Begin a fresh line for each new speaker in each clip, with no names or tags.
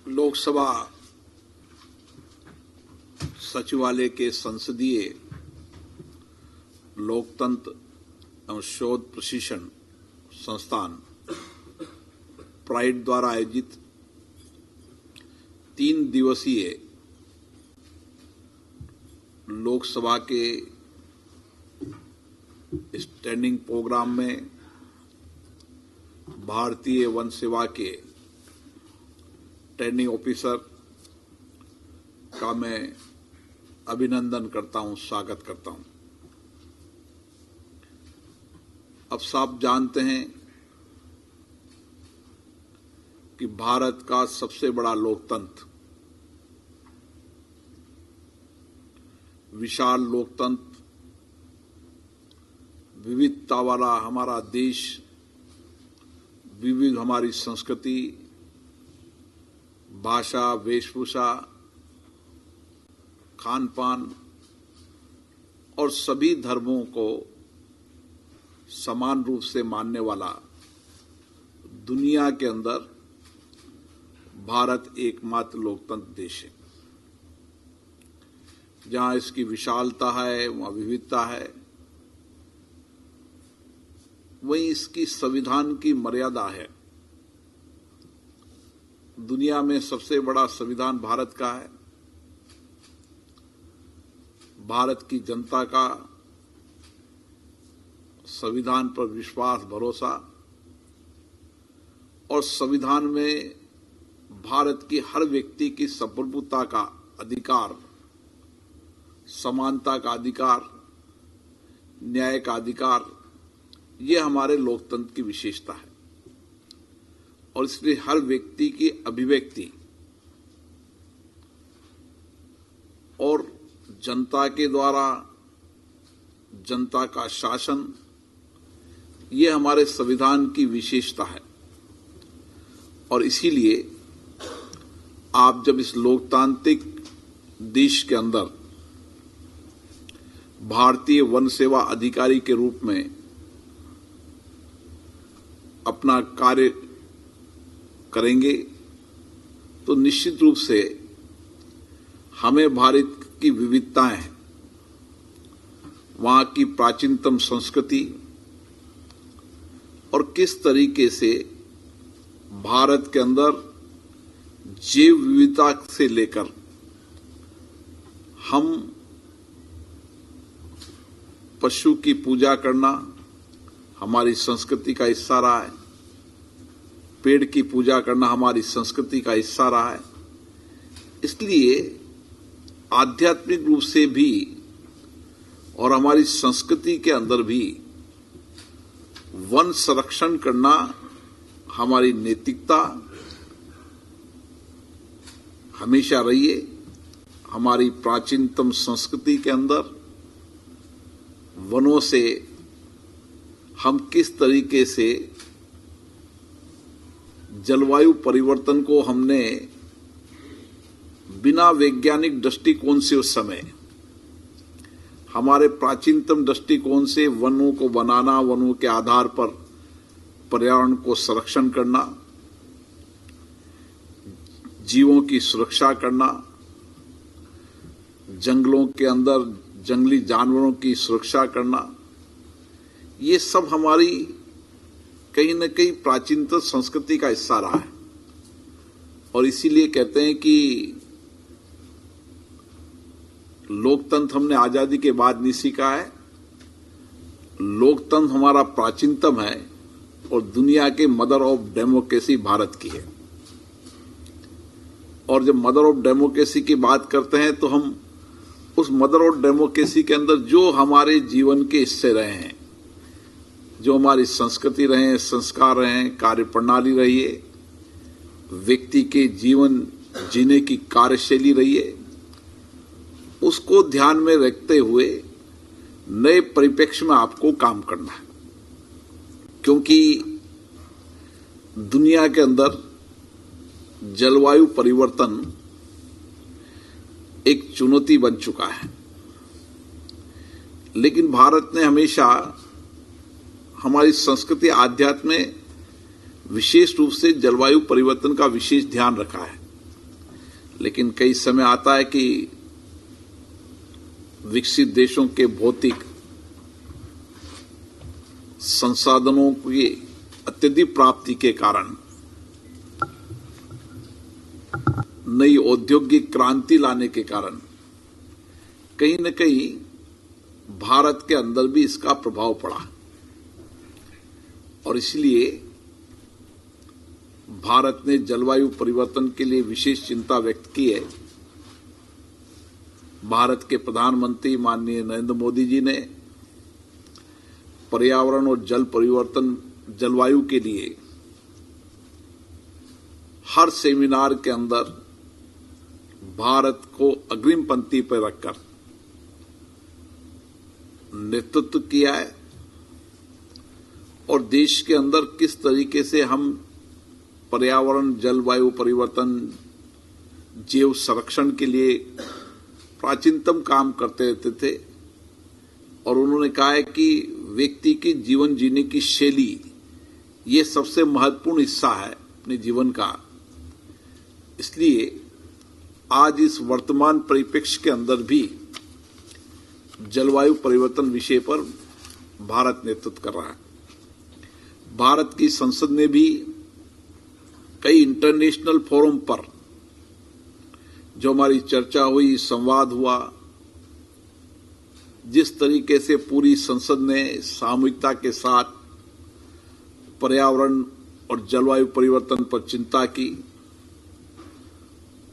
लोकसभा सचिवालय के संसदीय लोकतंत्र एवं शोध प्रशिक्षण संस्थान प्राइड द्वारा आयोजित 3 दिवसीय लोकसभा के स्टैंडिंग प्रोग्राम में भारतीय वन सेवा के ट्रेनिंग ऑफिसर का मैं अभिनंदन करता हूं, स्वागत करता हूं। अब सब जानते हैं कि भारत का सबसे बड़ा लोकतंत्र, विशाल लोकतंत्र, विविधता वाला हमारा देश, विविध हमारी संस्कृति, भाषा, वेशभूषा, खान पान और सभी धर्मों को समान रूप से मानने वाला दुनिया के अंदर भारत एकमात्र लोकतंत्र देश है। जहां इसकी विशालता है, वहां विविधता है, वहीं इसकी संविधान की मर्यादा है। दुनिया में सबसे बड़ा संविधान भारत का है। भारत की जनता का संविधान पर विश्वास, भरोसा और संविधान में भारत की हर व्यक्ति की संप्रभुता का अधिकार, समानता का अधिकार, न्याय का अधिकार, ये हमारे लोकतंत्र की विशेषता है। और इसलिए हर व्यक्ति की अभिव्यक्ति और जनता के द्वारा जनता का शासन, ये हमारे संविधान की विशेषता है। और इसीलिए आप जब इस लोकतांत्रिक देश के अंदर भारतीय वन सेवा अधिकारी के रूप में अपना कार्य करेंगे तो निश्चित रूप से हमें भारत की विविधताएं, वहां की प्राचीनतम संस्कृति और किस तरीके से भारत के अंदर जैव विविधता से लेकर हम पशु की पूजा करना हमारी संस्कृति का हिस्सा रहा है, पेड़ की पूजा करना हमारी संस्कृति का हिस्सा रहा है। इसलिए आध्यात्मिक रूप से भी और हमारी संस्कृति के अंदर भी वन संरक्षण करना हमारी नैतिकता हमेशा रही है। हमारी प्राचीनतम संस्कृति के अंदर वनों से हम किस तरीके से जलवायु परिवर्तन को हमने बिना वैज्ञानिक दृष्टिकोण से उस समय हमारे प्राचीनतम दृष्टिकोण से वनों को बनाना, वनों के आधार पर पर्यावरण को संरक्षण करना, जीवों की सुरक्षा करना, जंगलों के अंदर जंगली जानवरों की सुरक्षा करना, ये सब हमारी कहीं न कहीं प्राचीनतम संस्कृति का हिस्सा रहा है। और इसीलिए कहते हैं कि लोकतंत्र हमने आजादी के बाद नहीं सीखा है। लोकतंत्र हमारा प्राचीनतम है और दुनिया के मदर ऑफ डेमोक्रेसी भारत की है। और जब मदर ऑफ डेमोक्रेसी की बात करते हैं तो हम उस मदर ऑफ डेमोक्रेसी के अंदर जो हमारे जीवन के हिस्से रहे हैं, जो हमारी संस्कृति रहे, संस्कार रहे, कार्य प्रणाली रही है, व्यक्ति के जीवन जीने की कार्यशैली रही है, उसको ध्यान में रखते हुए नए परिप्रेक्ष्य में आपको काम करना है। क्योंकि दुनिया के अंदर जलवायु परिवर्तन एक चुनौती बन चुका है, लेकिन भारत ने हमेशा हमारी संस्कृति, आध्यात्म में विशेष रूप से जलवायु परिवर्तन का विशेष ध्यान रखा है। लेकिन कई समय आता है कि विकसित देशों के भौतिक संसाधनों की अत्यधिक प्राप्ति के कारण, नई औद्योगिक क्रांति लाने के कारण कहीं न कहीं भारत के अंदर भी इसका प्रभाव पड़ा और इसलिए भारत ने जलवायु परिवर्तन के लिए विशेष चिंता व्यक्त की है। भारत के प्रधानमंत्री माननीय नरेंद्र मोदी जी ने पर्यावरण और जलवायु के लिए हर सेमिनार के अंदर भारत को अग्रिम पंक्ति पर रखकर नेतृत्व किया है और देश के अंदर किस तरीके से हम पर्यावरण, जलवायु परिवर्तन, जीव संरक्षण के लिए प्राचीनतम काम करते रहते थे और उन्होंने कहा है कि व्यक्ति की जीवन जीने की शैली ये सबसे महत्वपूर्ण हिस्सा है अपने जीवन का। इसलिए आज इस वर्तमान परिप्रेक्ष्य के अंदर भी जलवायु परिवर्तन विषय पर भारत नेतृत्व कर रहा है। भारत की संसद ने भी कई इंटरनेशनल फोरम पर जो हमारी चर्चा हुई, संवाद हुआ, जिस तरीके से पूरी संसद ने सामूहिकता के साथ पर्यावरण और जलवायु परिवर्तन पर चिंता की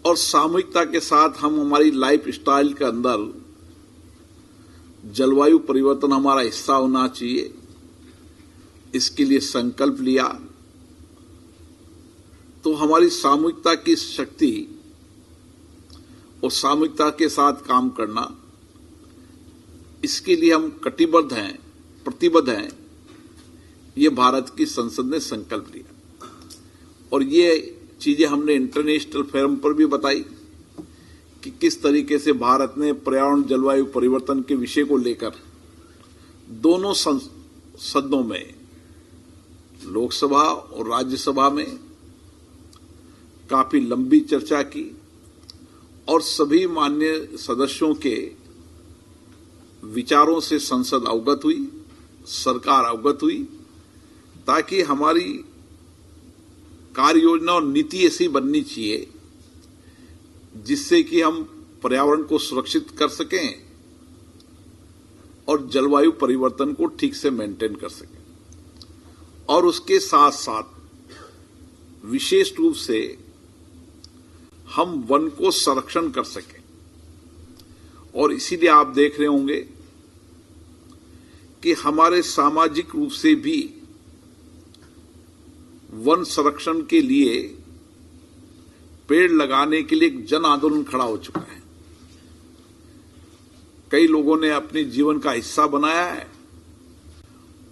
और सामूहिकता के साथ हम हमारी लाइफ स्टाइल के अंदर जलवायु परिवर्तन हमारा हिस्सा होना चाहिए, इसके लिए संकल्प लिया, तो हमारी सामूहिकता की शक्ति और सामूहिकता के साथ काम करना, इसके लिए हम कटिबद्ध हैं, प्रतिबद्ध हैं, ये भारत की संसद ने संकल्प लिया और ये चीजें हमने इंटरनेशनल फोरम पर भी बताई कि किस तरीके से भारत ने पर्यावरण, जलवायु परिवर्तन के विषय को लेकर दोनों सदनों में, लोकसभा और राज्यसभा में काफी लंबी चर्चा की और सभी माननीय सदस्यों के विचारों से संसद अवगत हुई, सरकार अवगत हुई, ताकि हमारी कार्य योजना और नीति ऐसी बननी चाहिए जिससे कि हम पर्यावरण को सुरक्षित कर सकें और जलवायु परिवर्तन को ठीक से मेंटेन कर सकें और उसके साथ साथ विशेष रूप से हम वन को संरक्षण कर सकें। और इसीलिए आप देख रहे होंगे कि हमारे सामाजिक रूप से भी वन संरक्षण के लिए पेड़ लगाने के लिए एक जन आंदोलन खड़ा हो चुका है। कई लोगों ने अपने जीवन का हिस्सा बनाया है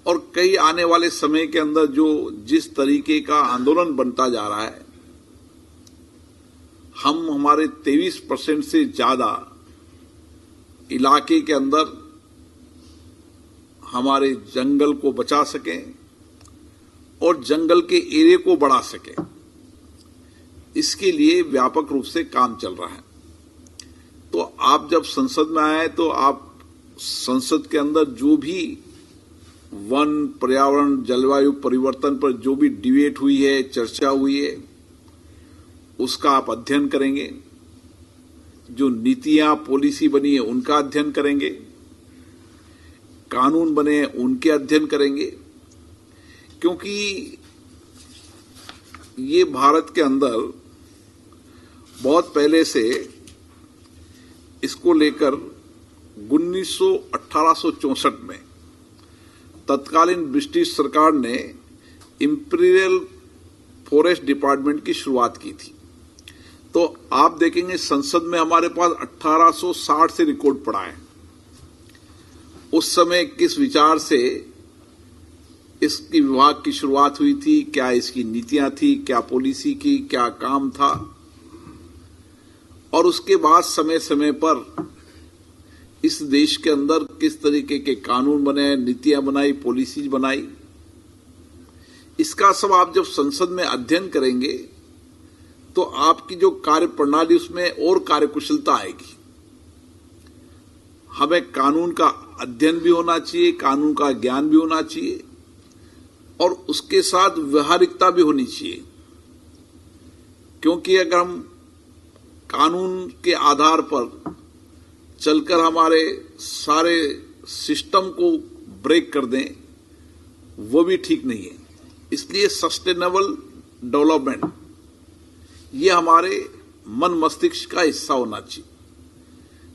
और कई आने वाले समय के अंदर जो जिस तरीके का आंदोलन बनता जा रहा है, हम हमारे 23% से ज्यादा इलाके के अंदर हमारे जंगल को बचा सकें और जंगल के एरिया को बढ़ा सकें, इसके लिए व्यापक रूप से काम चल रहा है। तो आप जब संसद में आए तो आप संसद के अंदर जो भी वन, पर्यावरण, जलवायु परिवर्तन पर जो भी डिबेट हुई है, चर्चा हुई है, उसका आप अध्ययन करेंगे। जो नीतियां, पॉलिसी बनी है उनका अध्ययन करेंगे, कानून बने हैं उनके अध्ययन करेंगे, क्योंकि ये भारत के अंदर बहुत पहले से इसको लेकर 1864 में तत्कालीन ब्रिटिश सरकार ने इंपीरियल फॉरेस्ट डिपार्टमेंट की शुरुआत की थी। तो आप देखेंगे संसद में हमारे पास 1860 से रिकॉर्ड पड़ा है। उस समय किस विचार से इसकी विभाग की शुरुआत हुई थी, क्या इसकी नीतियां थी, क्या पॉलिसी की, क्या काम था, और उसके बाद समय समय पर इस देश के अंदर किस तरीके के कानून बने, नीतियां बनाई, पॉलिसीज बनाई, इसका सब आप जब संसद में अध्ययन करेंगे तो आपकी जो कार्य प्रणाली उसमें और कार्यकुशलता आएगी। हमें कानून का अध्ययन भी होना चाहिए, कानून का ज्ञान भी होना चाहिए और उसके साथ व्यवहारिकता भी होनी चाहिए, क्योंकि अगर हम कानून के आधार पर चलकर हमारे सारे सिस्टम को ब्रेक कर दें, वो भी ठीक नहीं है। इसलिए सस्टेनेबल डेवलपमेंट ये हमारे मन मस्तिष्क का हिस्सा होना चाहिए।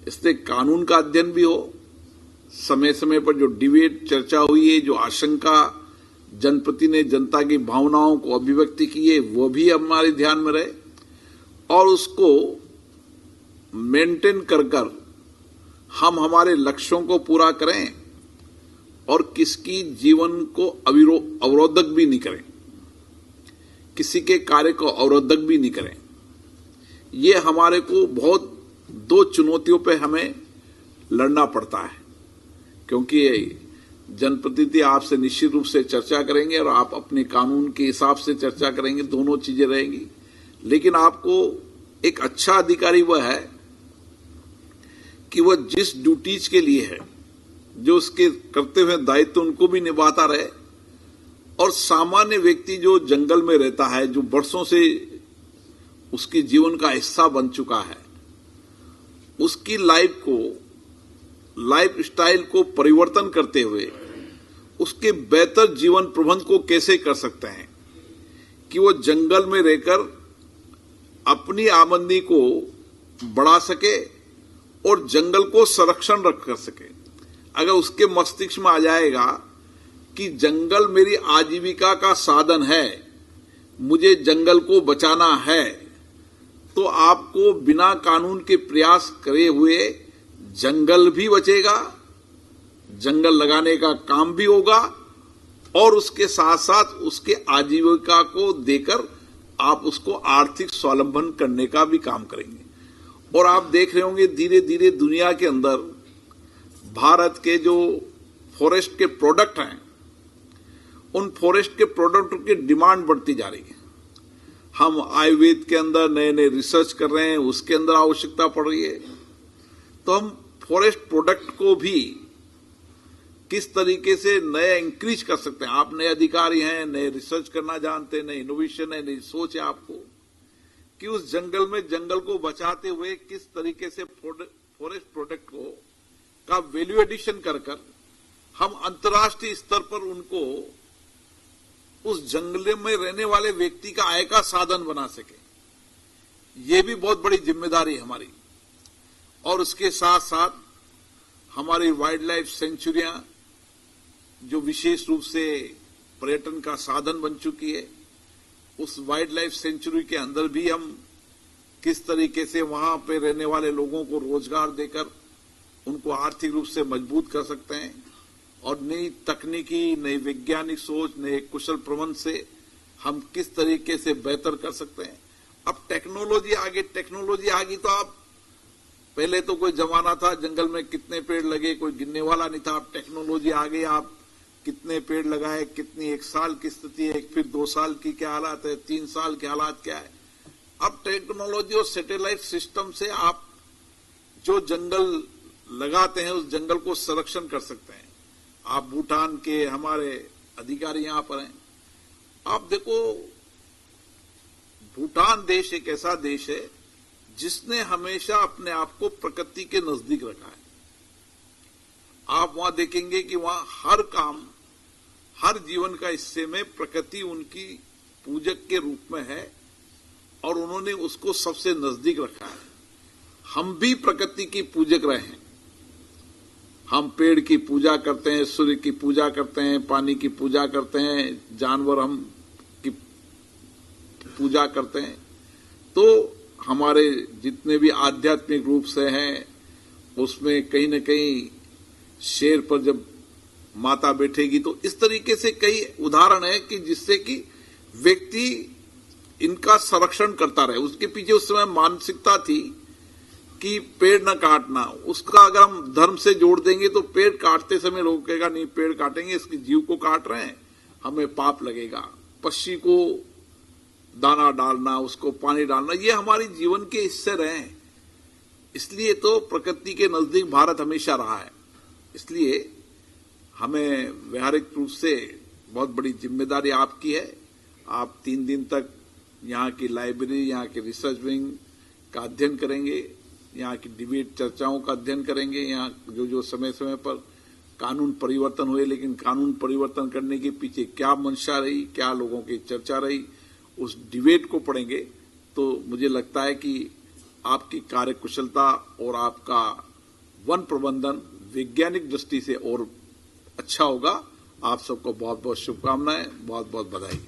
इसलिए कानून का अध्ययन भी हो, समय समय पर जो डिबेट चर्चा हुई है, जो आशंका जनप्रति ने जनता की भावनाओं को अभिव्यक्ति की है, वो भी हमारे ध्यान में रहे और उसको मेंटेन कर हम हमारे लक्ष्यों को पूरा करें और किसकी जीवन को अवरोधक भी नहीं करें, किसी के कार्य को अवरोधक भी नहीं करें। ये हमारे को बहुत दो चुनौतियों पे हमें लड़ना पड़ता है, क्योंकि जनप्रतिनिधि आपसे निश्चित रूप से चर्चा करेंगे और आप अपने कानून के हिसाब से चर्चा करेंगे, दोनों चीजें रहेंगी। लेकिन आपको एक अच्छा अधिकारी वह है कि वह जिस ड्यूटीज के लिए है, जो उसके करते हुए दायित्व उनको भी निभाता रहे और सामान्य व्यक्ति जो जंगल में रहता है, जो वर्षों से उसके जीवन का हिस्सा बन चुका है, उसकी लाइफ स्टाइल को परिवर्तन करते हुए उसके बेहतर जीवन प्रबंध को कैसे कर सकते हैं कि वो जंगल में रहकर अपनी आमदनी को बढ़ा सके और जंगल को संरक्षण रख कर सके। अगर उसके मस्तिष्क में आ जाएगा कि जंगल मेरी आजीविका का साधन है, मुझे जंगल को बचाना है, तो आपको बिना कानून के प्रयास करे हुए जंगल भी बचेगा, जंगल लगाने का काम भी होगा और उसके साथ साथ उसके आजीविका को देकर आप उसको आर्थिक स्वावलंबन करने का भी काम करेंगे। और आप देख रहे होंगे धीरे धीरे दुनिया के अंदर भारत के जो फॉरेस्ट के प्रोडक्ट हैं, उन फॉरेस्ट के प्रोडक्ट की डिमांड बढ़ती जा रही है। हम आयुर्वेद के अंदर नए नए रिसर्च कर रहे हैं, उसके अंदर आवश्यकता पड़ रही है। तो हम फॉरेस्ट प्रोडक्ट को भी किस तरीके से नया इंक्रीज कर सकते हैं। आप नए अधिकारी हैं, नए रिसर्च करना जानते हैं, नए इनोवेशन है, नई सोच है आपको कि उस जंगल में जंगल को बचाते हुए किस तरीके से फॉरेस्ट प्रोडक्ट को का वैल्यू एडिशन कर हम अंतर्राष्ट्रीय स्तर पर उनको उस जंगल में रहने वाले व्यक्ति का आय का साधन बना सके। ये भी बहुत बड़ी जिम्मेदारी है हमारी। और उसके साथ साथ हमारी वाइल्ड लाइफ सेंचुरियां जो विशेष रूप से पर्यटन का साधन बन चुकी है, उस वाइल्ड लाइफ सेंचुरी के अंदर भी हम किस तरीके से वहां पे रहने वाले लोगों को रोजगार देकर उनको आर्थिक रूप से मजबूत कर सकते हैं और नई तकनीकी, नई वैज्ञानिक सोच, नए कुशल प्रबंध से हम किस तरीके से बेहतर कर सकते हैं। अब टेक्नोलॉजी आ गई तो आप पहले तो कोई जमाना था जंगल में कितने पेड़ लगे कोई गिनने वाला नहीं था। अब टेक्नोलॉजी आ गई, आप कितने पेड़ लगाए, कितनी एक साल की स्थिति है, फिर 2 साल की क्या हालात है, 3 साल के हालात क्या है। अब टेक्नोलॉजी और सैटेलाइट सिस्टम से आप जो जंगल लगाते हैं उस जंगल को संरक्षण कर सकते हैं। आप भूटान के हमारे अधिकारी यहां पर हैं, आप देखो भूटान देश एक ऐसा देश है जिसने हमेशा अपने आप को प्रकृति के नजदीक रखा है। आप वहां देखेंगे कि वहां हर काम, हर जीवन का हिस्से में प्रकृति उनकी पूजक के रूप में है और उन्होंने उसको सबसे नजदीक रखा है। हम भी प्रकृति की पूजक रहे हैं। हम पेड़ की पूजा करते हैं, सूर्य की पूजा करते हैं, पानी की पूजा करते हैं, जानवर हम की पूजा करते हैं। तो हमारे जितने भी आध्यात्मिक रूप से हैं उसमें कहीं न कहीं शेर पर जब माता बैठेगी तो इस तरीके से कई उदाहरण है कि जिससे कि व्यक्ति इनका संरक्षण करता रहे। उसके पीछे उस समय मानसिकता थी कि पेड़ न काटना, उसका अगर हम धर्म से जोड़ देंगे तो पेड़ काटते समय रोकेगा नहीं, पेड़ काटेंगे इसके जीव को काट रहे हैं, हमें पाप लगेगा। पक्षी को दाना डालना, उसको पानी डालना, ये हमारे जीवन के हिस्से रहे हैं। इसलिए तो प्रकृति के नजदीक भारत हमेशा रहा है। इसलिए हमें व्यावहारिक रूप से बहुत बड़ी जिम्मेदारी आपकी है। आप 3 दिन तक यहाँ की लाइब्रेरी, यहाँ के रिसर्च विंग का अध्ययन करेंगे, यहाँ की डिबेट चर्चाओं का अध्ययन करेंगे, यहाँ जो समय समय पर कानून परिवर्तन हुए, लेकिन कानून परिवर्तन करने के पीछे क्या मंशा रही, क्या लोगों की चर्चा रही, उस डिबेट को पढ़ेंगे। तो मुझे लगता है कि आपकी कार्यकुशलता और आपका वन प्रबंधन वैज्ञानिक दृष्टि से और अच्छा होगा। आप सबको बहुत बहुत शुभकामनाएं, बहुत बहुत बधाई।